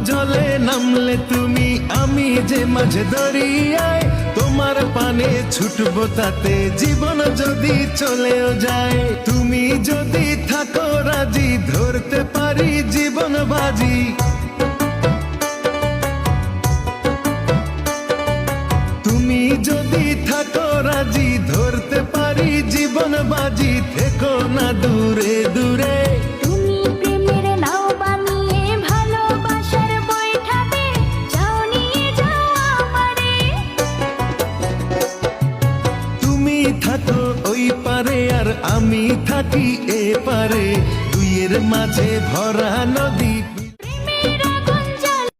জলে নামলে তুমি, আমি যে মাঝে দরিয়ায়, তোমার পানে ছুটবো তাতে জীবন যদি চলেও যায়। তুমি যদি থাকো রাজি, ধরতে পারি জীবন বাজি। তুমি যদি থাকো রাজি, ধরতে পারি জীবন বাজি। থেকো না দূরে দূরে, তুমি প্রেমের নাও বানিয়ে ভালোবাসার বৈঠাতে যাও, নিয়ে যাও আমারে। তুমি থাকো ওই পারে আর আমি থাকি এ পারে, দুইয়ের মাঝে ভরা নদী